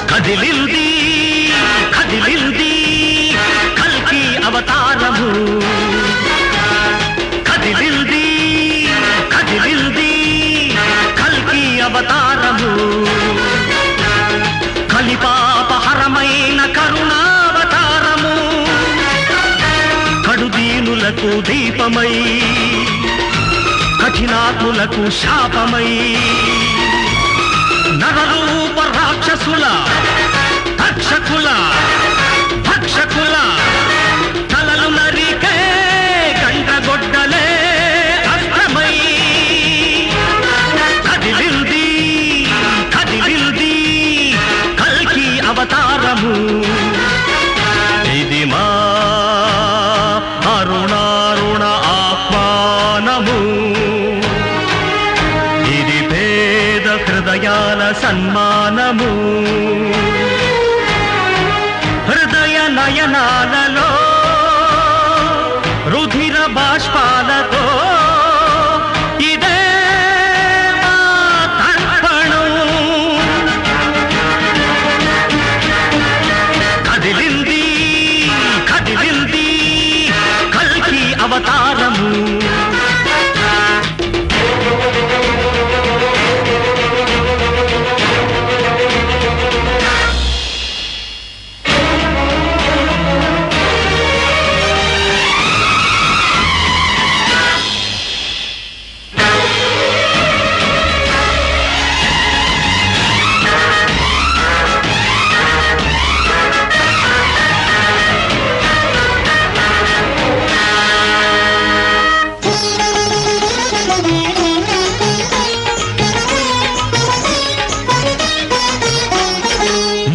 కదిలింది కదిలింది కల్కి అవతారము, కదిలింది కదిలింది కల్కి అవతారము, కలిపాపహరమైన కరుణావతారము, కడుదీనులకు దీపమై కఠినాత్ములకు శాపమై నరరూప రాక్షసుల తక్షకుల భక్షకుల తలలు నరికే గండ్రగొడ్డలే అస్త్రమై కదిలింది కదిలింది కల్కి అవతారము, ఇది మా అరుణారుణ ఆహ్వానము, ఇది పేద హృదయాల సన్మానము, హృదయ నయనాలలో రుధిర బాష్పాలతో ఇదే మా తర్పణం, కదిలింది కదిలింది కల్కి అవతారము.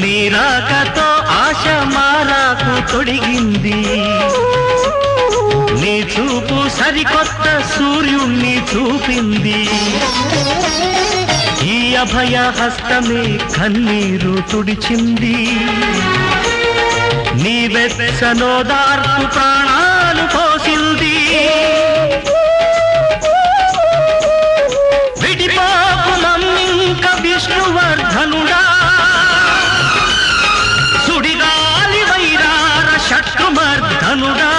నీరాకతో ఆశ మారాకు తొడిగింది, నీ చూపు సరికొత్త సూర్యుణ్ణి చూపింది, ఈ అభయ హస్తమే కన్నీరు తుడిచింది, నీ వెచ్చనోదార్పు ప్రాణాలు పోసింది, విడిపోకు నమ్మింక విష్ణువర్ధనుడా, సుడిగాలి వైరార శత్రుమర్ధనుడా,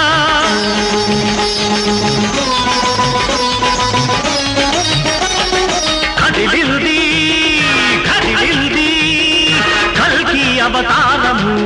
కదిలింది కదిలింది కల్కి అవతారము.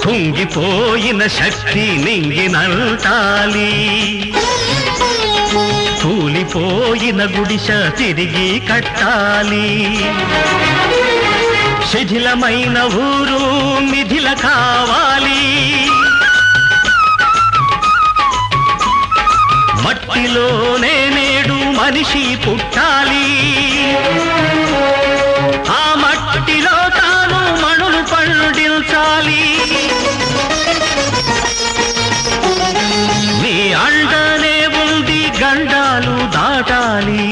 కుంగిపోయిన శక్తి నింగినంటాలి, కూలిపోయిన గుడిస తిరిగి కట్టాలి, శిథిలమైన ఊరు మిథిల కావాలి, మట్టిలోనే నేడు మనిషి పుట్టాలి, ఆ మట్టిలో తాను మణులు పండించాలి, నీ అండనే ఉంది గండాలు దాటాలి,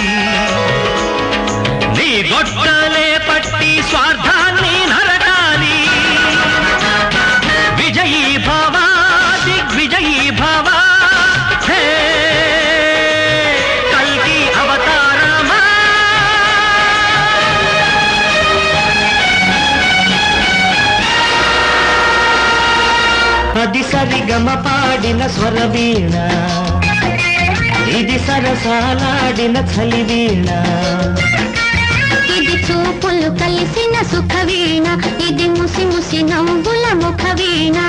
నీ గొడ్డలే పట్టి స్వార్థాన్ని నరకాలి, విజయీ భవ దిగ్విజయీ భవ, హే కల్కి అవతారమా. అది సరిగమ పాడిన స్వరవీణ, ఇది సరసాలాడిన చలివీణ, ఇది చూపులు కలిసిన సుఖవీణ, ఇది ముసి ముసి నవ్వుల ముఖవీణ.